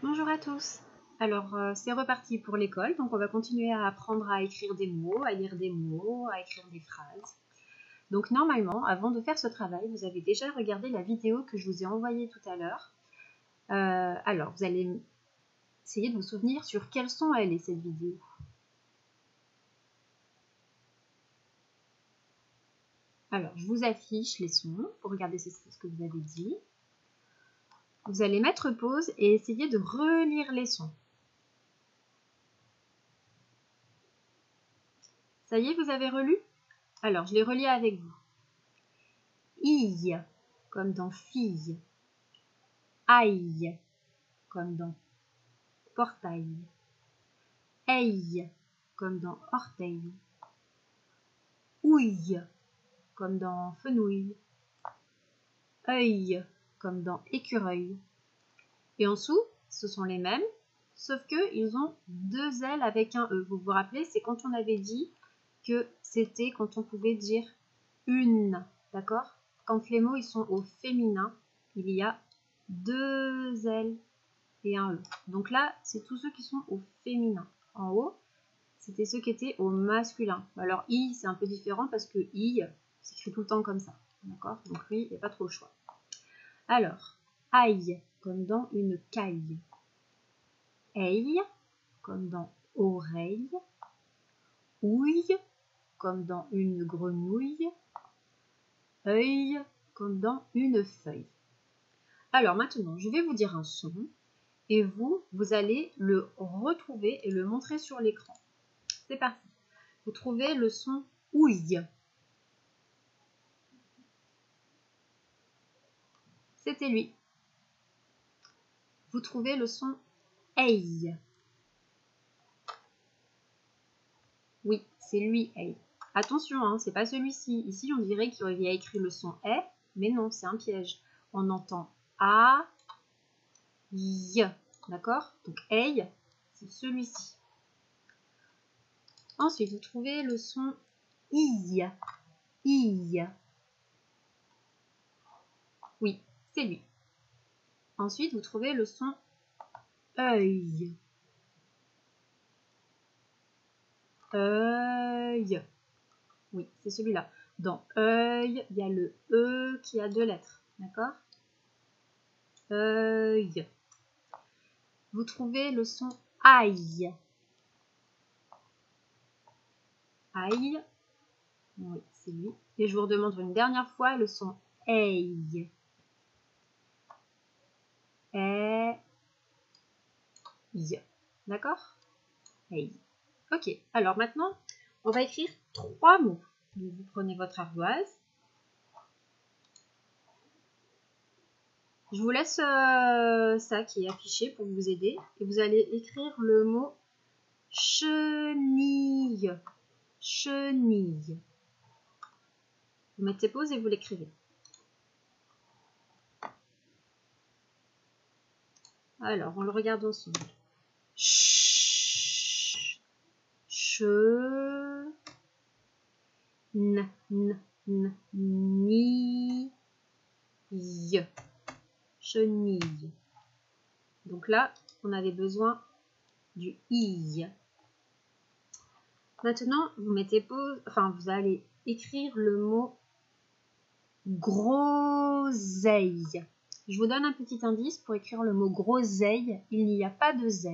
Bonjour à tous. Alors, c'est reparti pour l'école, donc on va continuer à apprendre à écrire des mots, à lire des mots, à écrire des phrases. Donc normalement, avant de faire ce travail, vous avez déjà regardé la vidéo que je vous ai envoyée tout à l'heure. Alors, vous allez essayer de vous souvenir sur quel son elle est, cette vidéo. Alors, je vous affiche les sons pour regarder ce que vous avez dit. Vous allez mettre pause et essayer de relire les sons. Ça y est, vous avez relu? Alors, je les relis avec vous. I, comme dans fille. Aïe, comme dans portail. Aïe, comme dans orteil. Ouille, comme dans fenouil. Œil, comme dans écureuil. Et en dessous, ce sont les mêmes, sauf qu'ils ont deux L avec un E. Vous vous rappelez, c'est quand on avait dit que c'était quand on pouvait dire une, d'accord? Quand les mots ils sont au féminin, il y a deux L et un E. Donc là, c'est tous ceux qui sont au féminin. En haut, c'était ceux qui étaient au masculin. Alors, I, c'est un peu différent parce que I s'écrit tout le temps comme ça. D'accord? Donc lui, il n'y a pas trop le choix. Alors, aïe, comme dans une caille. Aïe, comme dans oreille. Ouille, comme dans une grenouille. Œil, comme dans une feuille. Alors maintenant, je vais vous dire un son et vous allez le retrouver et le montrer sur l'écran. C'est parti. Vous trouvez le son ouille. C'était lui. Vous trouvez le son aïe. Oui, c'est lui, aïe. Attention, hein, c'est pas celui-ci. Ici, on dirait qu'il y a écrit le son est, mais non, c'est un piège. On entend a, y. D'accord? Donc aïe, c'est celui-ci. Ensuite, vous trouvez le son i. I. Oui, c'est lui. Ensuite, vous trouvez le son œil. Œil. Oui, c'est celui-là. Dans œil, il y a le E qui a deux lettres. D'accord? Œil. Vous trouvez le son aïe. Aïe. Oui, c'est lui. Et je vous redemande une dernière fois le son aïe. Aïe. D'accord? Aïe. Ok, alors maintenant, on va écrire 3 mots. Donc, vous prenez votre ardoise. Je vous laisse ça qui est affiché pour vous aider. Et vous allez écrire le mot chenille. Chenille. Vous mettez pause et vous l'écrivez. Alors, on le regarde ensemble. Ch. Che. N. N. N. Ni. Y. Chenille. Donc là, on avait besoin du i. Maintenant, vous mettez pause, enfin, vous allez écrire le mot groseille. Je vous donne un petit indice pour écrire le mot groseille. Il n'y a pas de Z.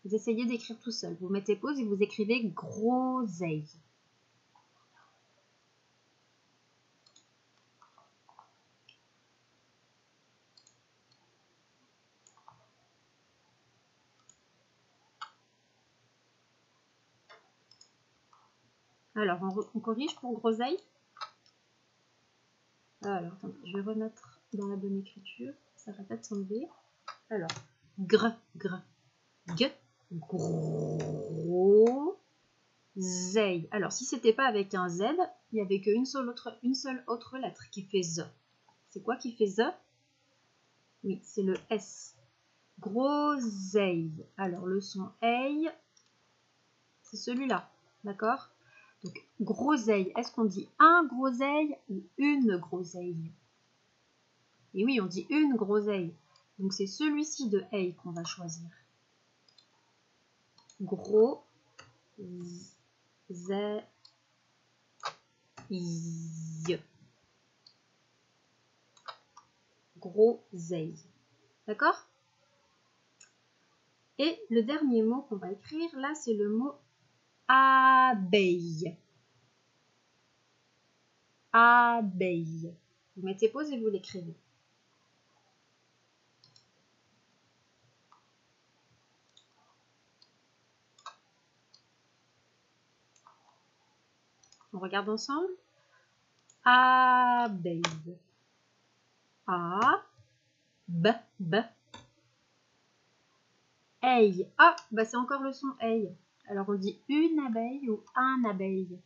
Vous essayez d'écrire tout seul. Vous mettez pause et vous écrivez groseille. Alors, on corrige pour groseille. Alors, attendez, je vais remettre dans la bonne écriture. Ça va pas s'enlever. Alors, gr, gr, g, gros, zeille. Alors, si c'était pas avec un Z, il n'y avait qu'une seule autre lettre qui fait Z. C'est quoi qui fait Z? Oui, c'est le S. Groseille. Alors, le son eille, c'est celui-là. D'accord? Donc, groseille. Est-ce qu'on dit un groseille ou une groseille? Et oui, on dit une groseille. Donc c'est celui-ci de ei qu'on va choisir. Gros zeille. Groseille. D'accord? Et le dernier mot qu'on va écrire, là, c'est le mot abeille. Abeille. Vous mettez pause et vous l'écrivez. On regarde ensemble. Abeille. A, B, B. Eille. Ah, bah c'est encore le son eille. Alors on dit une abeille ou un abeille.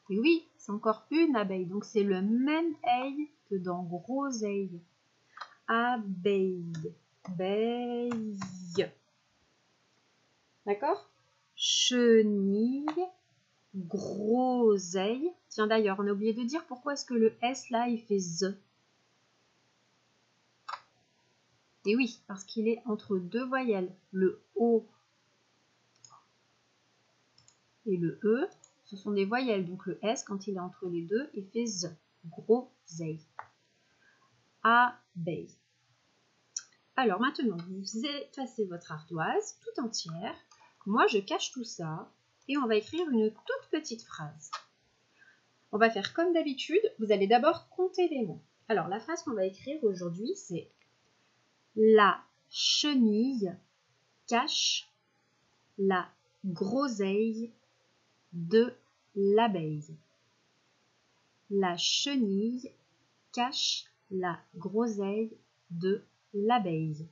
Et oui, c'est encore une abeille. Donc c'est le même eille que dans groseille. Abeille. Beille. D'accord? Chenille. Groseille. Tiens d'ailleurs, on a oublié de dire pourquoi est-ce que le S là, il fait Z. Et oui, parce qu'il est entre deux voyelles. Le O et le E, ce sont des voyelles. Donc le S, quand il est entre les deux, il fait Z. Groseille. Abeille. Alors maintenant, vous effacez votre ardoise tout entière. Moi, je cache tout ça et on va écrire une toute petite phrase. On va faire comme d'habitude. Vous allez d'abord compter les mots. Alors, la phrase qu'on va écrire aujourd'hui, c'est « La chenille cache la groseille de l'abeille. » La chenille cache la groseille de l'abeille.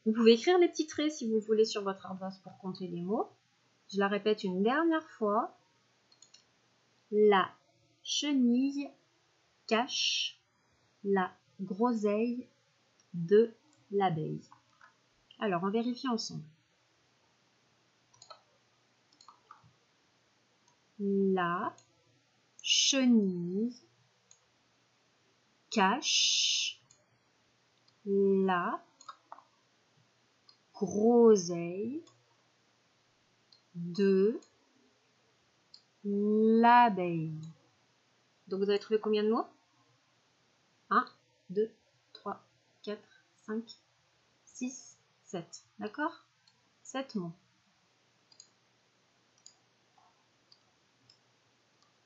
Vous pouvez écrire les petits traits si vous voulez sur votre ardoise pour compter les mots. Je la répète une dernière fois. La chenille cache la groseille de l'abeille. Alors, on vérifie ensemble. La chenille cache la groseille de l'abeille. Donc, vous avez trouvé combien de mots? 1, 2, 3, 4, 5, 6, 7. D'accord? 7 mots.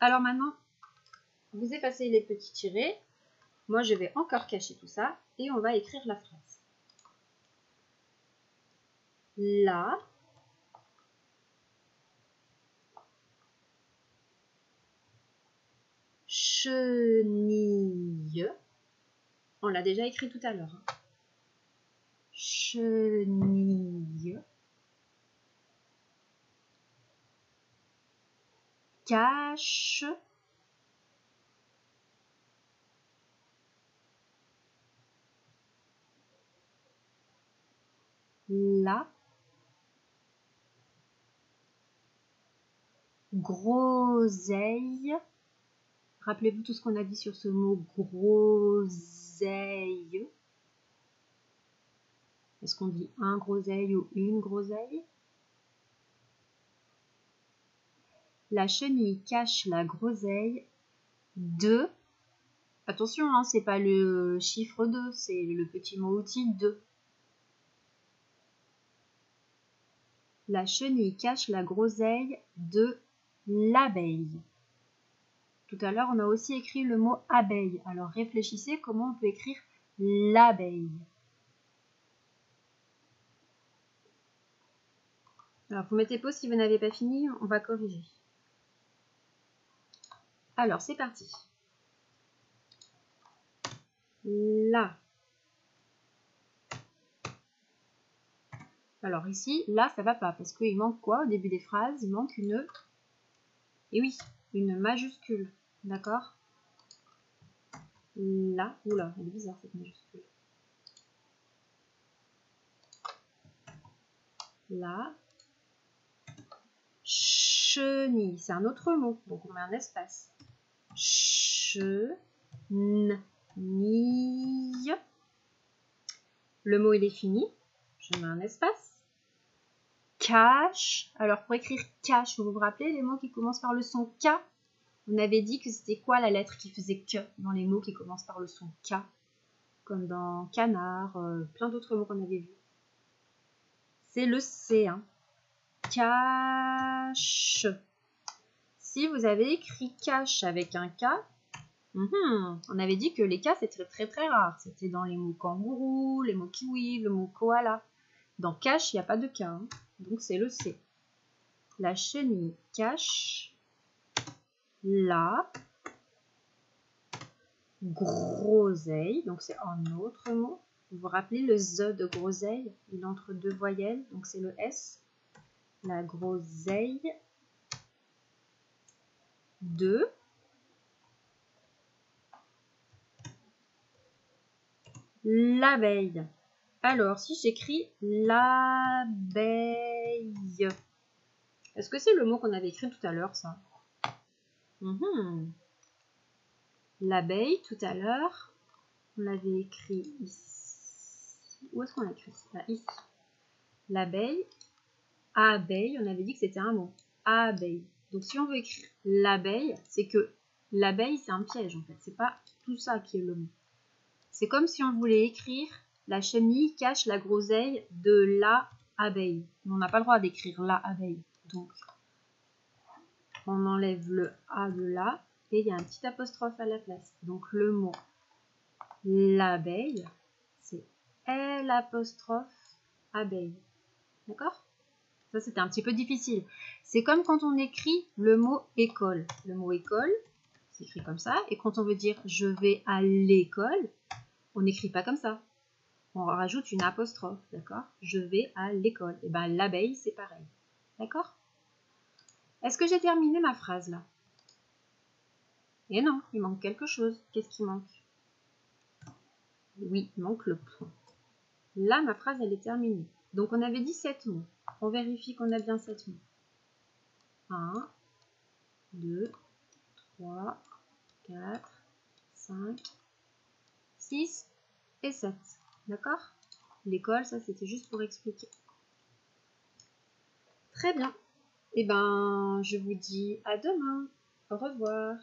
Alors maintenant, vous effacez les petits tirets. Moi, je vais encore cacher tout ça et on va écrire la phrase. La chenille, on l'a déjà écrit tout à l'heure. Hein. Chenille cache la groseille. Rappelez-vous tout ce qu'on a dit sur ce mot groseille. Est-ce qu'on dit un groseille ou une groseille? La chenille cache la groseille de... Attention, hein, c'est pas le chiffre 2, c'est le petit mot outil 2. La chenille cache la groseille de l'abeille. Tout à l'heure, on a aussi écrit le mot abeille. Alors réfléchissez comment on peut écrire l'abeille. Alors vous mettez pause si vous n'avez pas fini, on va corriger. Alors c'est parti. La. Alors ici, là ça va pas parce qu'il manque quoi au début des phrases? Il manque une... Et oui, une majuscule. D'accord? Là, oula, elle est bizarre cette majuscule. La chenille, c'est un autre mot, donc on met un espace. Chenille. ni. Le mot, il est fini. Je mets un espace. Cache. Alors, pour écrire cache, vous vous rappelez les mots qui commencent par le son K? On avait dit que c'était quoi la lettre qui faisait que dans les mots qui commencent par le son K? Comme dans canard, plein d'autres mots qu'on avait vus. C'est le C. Hein. Cache. Si vous avez écrit cache avec un K, on avait dit que les K c'était très très rare. C'était dans les mots kangourou, les mots kiwi, le mot koala. Dans cache, il n'y a pas de K. Hein. Donc c'est le C. La chenille cache la groseille. Donc c'est un autre mot. Vous vous rappelez le Z de groseille? Il est entre deux voyelles. Donc c'est le S. La groseille de l'abeille. Alors, si j'écris l'abeille, est-ce que c'est le mot qu'on avait écrit tout à l'heure, ça? L'abeille, tout à l'heure, on l'avait écrit ici. Où est-ce qu'on l'a écrit? Là, ici. L'abeille, abeille, on avait dit que c'était un mot. Abeille. Donc, si on veut écrire l'abeille, c'est que l'abeille, c'est un piège, en fait. C'est pas tout ça qui est le mot. C'est comme si on voulait écrire la chenille cache la groseille de la abeille. On n'a pas le droit d'écrire la abeille. Donc, on enlève le A de là et il y a un petit apostrophe à la place. Donc, le mot l'abeille, c'est l'apostrophe abeille. D'accord? Ça, c'était un petit peu difficile. C'est comme quand on écrit le mot école. Le mot école, c'est écrit comme ça. Et quand on veut dire je vais à l'école, on n'écrit pas comme ça. On rajoute une apostrophe, d'accord? Je vais à l'école. Et bien, l'abeille, c'est pareil. D'accord? Est-ce que j'ai terminé ma phrase, là? Et non, il manque quelque chose. Qu'est-ce qui manque? Oui, il manque le point. Là, ma phrase, elle est terminée. Donc, on avait dit 7 mots. On vérifie qu'on a bien 7 mots. 1, 2, 3, 4, 5, 6 et 7. D'accord? L'école, ça, c'était juste pour expliquer. Très bien. Eh ben, je vous dis à demain. Au revoir.